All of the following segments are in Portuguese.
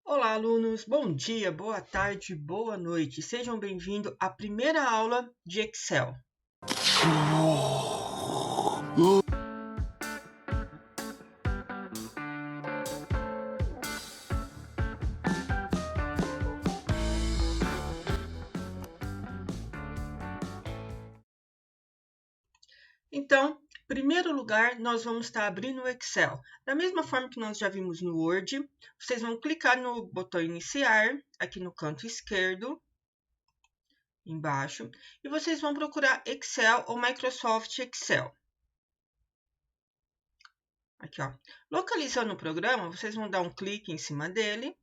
Olá, alunos! Bom dia, boa tarde, boa noite. Sejam bem-vindos à primeira aula de Excel. Então, em primeiro lugar, nós vamos estar abrindo o Excel. Da mesma forma que nós já vimos no Word, vocês vão clicar no botão Iniciar, aqui no canto esquerdo, embaixo, e vocês vão procurar Excel ou Microsoft Excel. Aqui, ó. Localizando o programa, vocês vão dar um clique em cima dele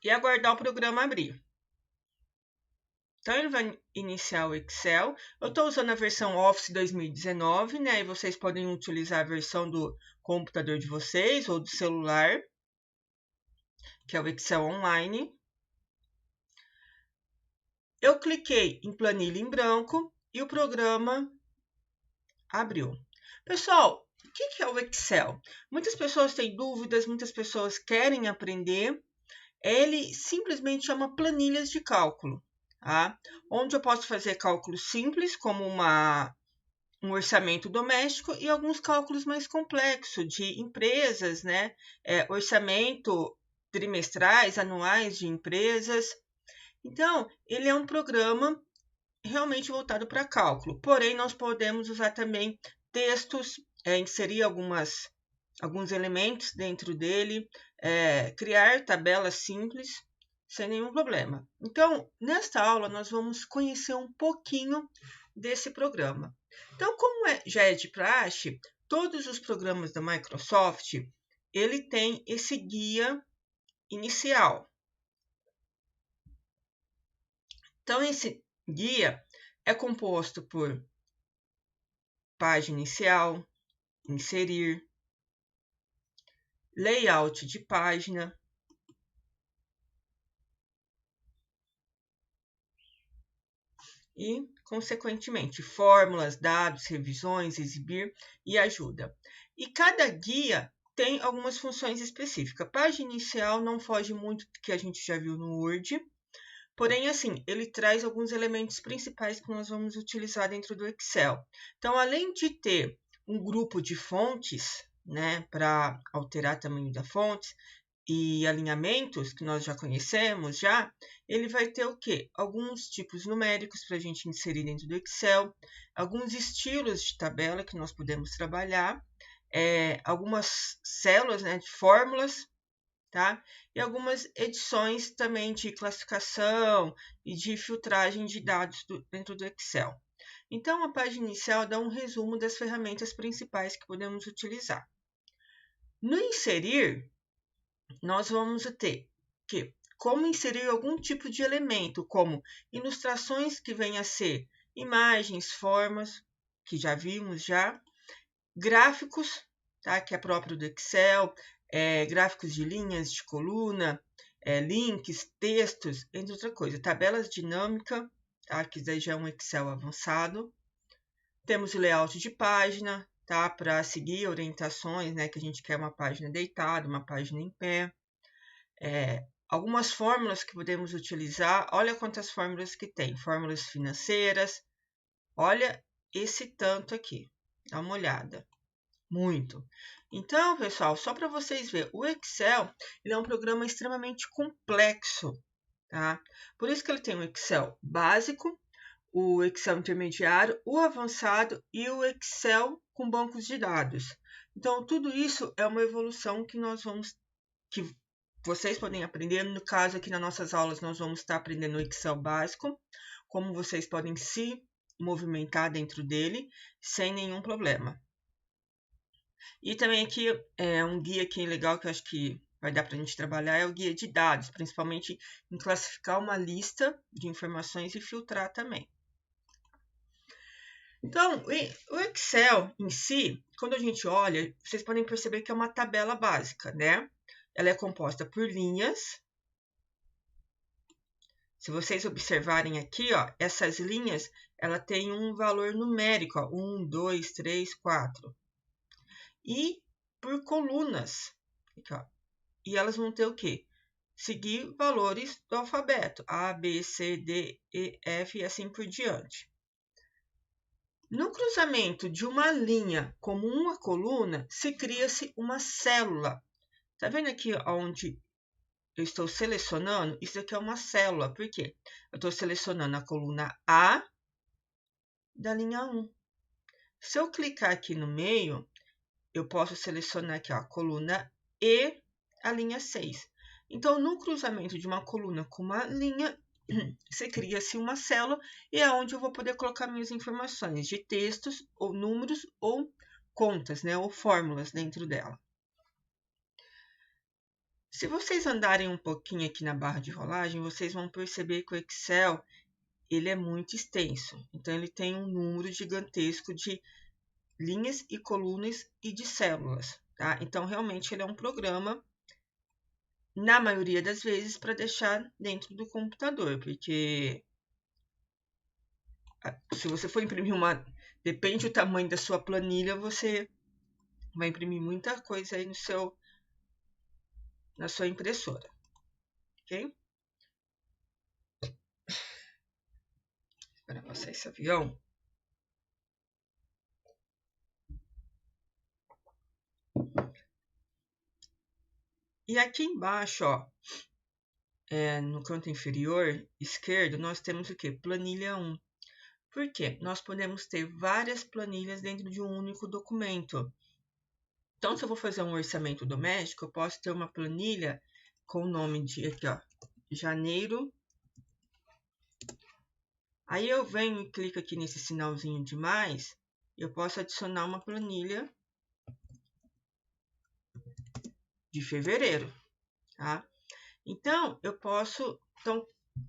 e aguardar o programa abrir. Então, ele vai iniciar o Excel. Eu estou usando a versão Office 2019, né? E vocês podem utilizar a versão do computador de vocês ou do celular, que é o Excel Online. Eu cliquei em planilha em branco e o programa abriu. Pessoal, o que é o Excel? Muitas pessoas têm dúvidas, muitas pessoas querem aprender. Ele simplesmente chama planilhas de cálculo, tá? Onde eu posso fazer cálculos simples, como um orçamento doméstico, e alguns cálculos mais complexos de empresas, né? Orçamento trimestrais, anuais de empresas. Então, ele é um programa realmente voltado para cálculo. Porém, nós podemos usar também textos, inserir alguns elementos dentro dele, criar tabelas simples, sem nenhum problema. Então, nesta aula, nós vamos conhecer um pouquinho desse programa. Então, como já é de praxe, todos os programas da Microsoft, ele tem esse guia inicial. Então, esse guia é composto por página inicial, inserir, layout de página, e, consequentemente, fórmulas, dados, revisões, exibir e ajuda. E cada guia tem algumas funções específicas. A página inicial não foge muito do que a gente já viu no Word, porém, assim, ele traz alguns elementos principais que nós vamos utilizar dentro do Excel. Então, além de ter um grupo de fontes, né, para alterar o tamanho da fonte, e alinhamentos, que nós já conhecemos ele vai ter o quê? Alguns tipos numéricos para a gente inserir dentro do Excel, alguns estilos de tabela que nós podemos trabalhar, algumas células, né, de fórmulas, tá? E algumas edições também de classificação e de filtragem de dados dentro do Excel. Então, a página inicial dá um resumo das ferramentas principais que podemos utilizar. No inserir, nós vamos ter que como inserir algum tipo de elemento, como ilustrações que venham a ser imagens, formas, que já vimos gráficos, tá? Que é próprio do Excel, gráficos de linhas, de coluna, links, textos, entre outras coisas. Tabelas dinâmicas, tá? Que daí já é um Excel avançado. Temos o layout de página, tá? Para seguir orientações, né? Que a gente quer uma página deitada, uma página em pé. Algumas fórmulas que podemos utilizar, olha quantas fórmulas que tem, fórmulas financeiras, olha esse tanto aqui, dá uma olhada, muito. Então, pessoal, só para vocês verem, o Excel ele é um programa extremamente complexo, tá? Por isso que ele tem o Excel básico, o Excel intermediário, o avançado e o Excel com bancos de dados. Então, tudo isso é uma evolução que vocês podem aprender. No caso, aqui nas nossas aulas, nós vamos estar aprendendo o Excel básico, como vocês podem se movimentar dentro dele sem nenhum problema. E também aqui um guia aqui legal que eu acho que vai dar para a gente trabalhar é o guia de dados, principalmente em classificar uma lista de informações e filtrar também. Então, o Excel em si, quando a gente olha, vocês podem perceber que é uma tabela básica, né? Ela é composta por linhas. Se vocês observarem aqui, ó, essas linhas, ela tem um valor numérico, ó, 1, 2, 3, 4. E por colunas. Aqui, ó. E elas vão ter o quê? Seguir valores do alfabeto. A, B, C, D, E, F e assim por diante. No cruzamento de uma linha como uma coluna, se cria-se uma célula. Tá vendo aqui onde eu estou selecionando? Isso aqui é uma célula. Por quê? Eu estou selecionando a coluna A da linha 1. Se eu clicar aqui no meio, eu posso selecionar aqui ó, a coluna E, a linha 6. Então, no cruzamento de uma coluna com uma linha, você cria-se uma célula e é onde eu vou poder colocar minhas informações de textos, ou números, ou contas, né, ou fórmulas dentro dela. Se vocês andarem um pouquinho aqui na barra de rolagem, vocês vão perceber que o Excel ele é muito extenso. Então, ele tem um número gigantesco de linhas e colunas e de células. Tá? Então, realmente, ele é um programa, na maioria das vezes, para deixar dentro do computador, porque se você for imprimir depende do tamanho da sua planilha, você vai imprimir muita coisa aí na sua impressora, ok? Para passar esse avião. E aqui embaixo, ó, no canto inferior esquerdo, nós temos o quê? Planilha 1. Por quê? Nós podemos ter várias planilhas dentro de um único documento. Então, se eu vou fazer um orçamento doméstico, eu posso ter uma planilha com o nome de, aqui, ó, janeiro. Aí eu venho e clico aqui nesse sinalzinho de mais, eu posso adicionar uma planilha de fevereiro, tá? Então,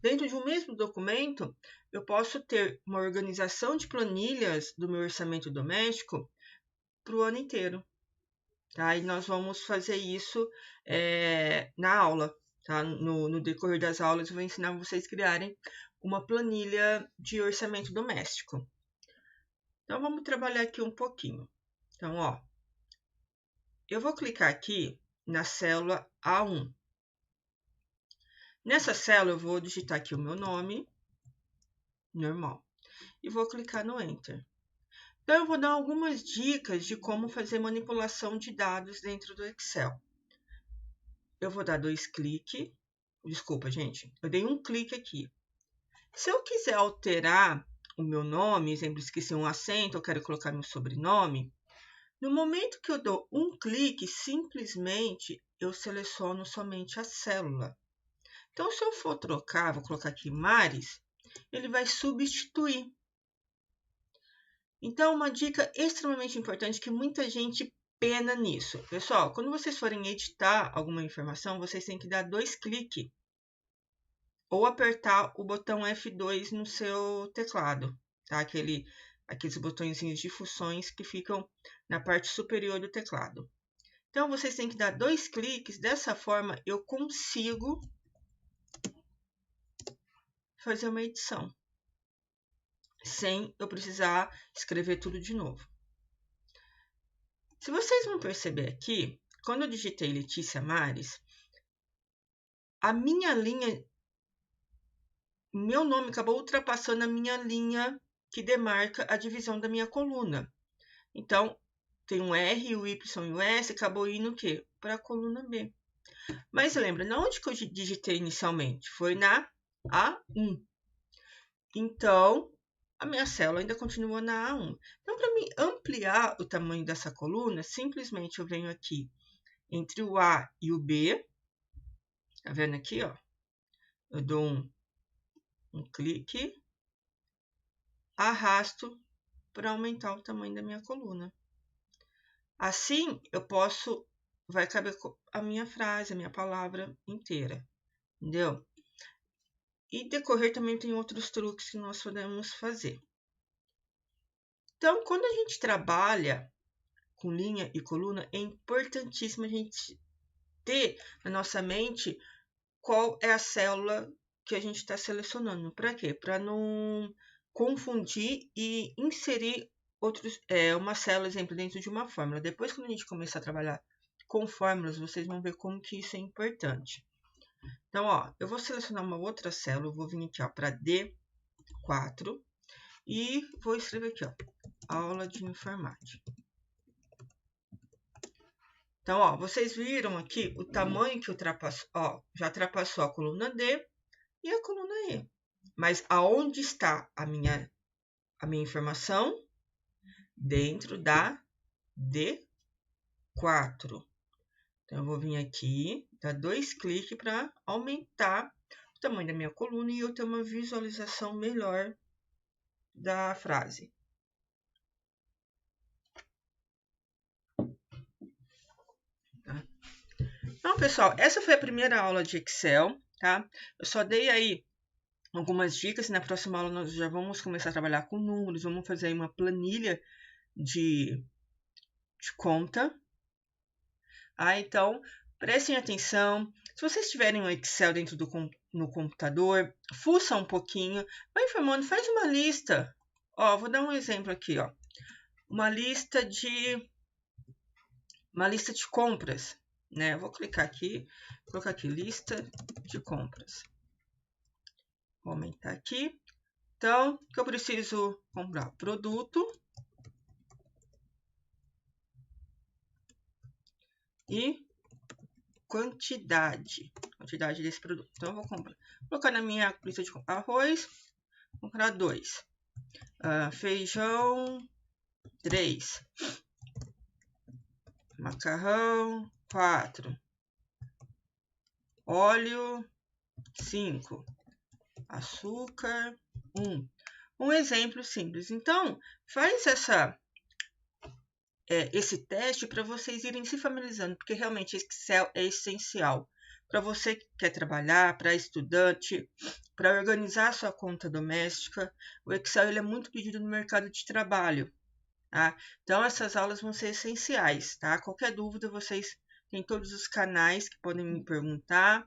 dentro de um mesmo documento, eu posso ter uma organização de planilhas do meu orçamento doméstico para o ano inteiro. Tá? E nós vamos fazer isso na aula. Tá? No decorrer das aulas, eu vou ensinar vocês a criarem uma planilha de orçamento doméstico. Então, vamos trabalhar aqui um pouquinho. Então, ó, eu vou clicar aqui na célula A1. Nessa célula, eu vou digitar aqui o meu nome, normal, e vou clicar no Enter. Então, eu vou dar algumas dicas de como fazer manipulação de dados dentro do Excel. Eu vou dar 2 cliques. Desculpa, gente. Eu dei um clique aqui. Se eu quiser alterar o meu nome, exemplo, esqueci um acento, eu quero colocar meu sobrenome, no momento que eu dou um clique, simplesmente eu seleciono somente a célula. Então, se eu for trocar, vou colocar aqui Mares, ele vai substituir. Então, uma dica extremamente importante que muita gente pena nisso. Pessoal, quando vocês forem editar alguma informação, vocês têm que dar 2 cliques ou apertar o botão F2 no seu teclado, tá? Aqueles botõezinhos de funções que ficam na parte superior do teclado. Então, vocês têm que dar 2 cliques, dessa forma eu consigo fazer uma edição, sem eu precisar escrever tudo de novo. Se vocês vão perceber aqui, quando eu digitei Letícia Mares, a minha linha, meu nome acabou ultrapassando a minha linha que demarca a divisão da minha coluna. Então, tem um R, o Y e o S, acabou indo o quê? Para a coluna B. Mas lembra, na onde que eu digitei inicialmente? Foi na A1. Então, a minha célula ainda continua na A1. Então, para mim ampliar o tamanho dessa coluna, simplesmente eu venho aqui entre o A e o B. Tá vendo aqui, ó? Eu dou um clique, arrasto para aumentar o tamanho da minha coluna. Assim, vai caber a minha frase, a minha palavra inteira, entendeu? E decorrer também tem outros truques que nós podemos fazer. Então, quando a gente trabalha com linha e coluna, é importantíssimo a gente ter na nossa mente qual é a célula que a gente está selecionando. Para quê? Para não confundir e inserir uma célula, exemplo, dentro de uma fórmula. Depois, quando a gente começar a trabalhar com fórmulas, vocês vão ver como que isso é importante. Então, ó, eu vou selecionar uma outra célula, eu vou vir aqui, ó, para D4 e vou escrever aqui, ó, aula de informática. Então, ó, vocês viram aqui o tamanho que ultrapassou, ó, já ultrapassou a coluna D e a coluna E. Mas aonde está a minha informação? Dentro da D4. Então, eu vou vir aqui, dar 2 cliques para aumentar o tamanho da minha coluna e eu ter uma visualização melhor da frase. Então, pessoal, essa foi a primeira aula de Excel, tá? Eu só dei aí algumas dicas, e na próxima aula nós já vamos começar a trabalhar com números, vamos fazer aí uma planilha de conta. Então, prestem atenção. Se vocês tiverem um Excel dentro no computador, fuça um pouquinho, vai informando, faz uma lista. Ó, vou dar um exemplo aqui, ó. Uma lista de compras, né? Eu vou clicar aqui, colocar aqui lista de compras. Vou aumentar aqui. Então, o que eu preciso comprar? Produto e quantidade desse produto. Então, eu vou colocar na minha lista de arroz, comprar 2. Feijão, 3. Macarrão, 4. Óleo, 5. Açúcar, 1. Um exemplo simples. Então, faz esse teste para vocês irem se familiarizando, porque realmente Excel é essencial para você que quer trabalhar, para estudante, para organizar a sua conta doméstica. O Excel ele é muito pedido no mercado de trabalho, tá? Então, essas aulas vão ser essenciais, tá? Qualquer dúvida, vocês têm todos os canais que podem me perguntar,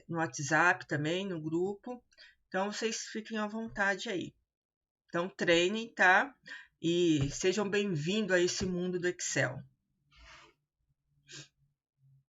no WhatsApp também, no grupo. Então, vocês fiquem à vontade aí. Então, treinem, tá? E sejam bem-vindos a esse mundo do Excel.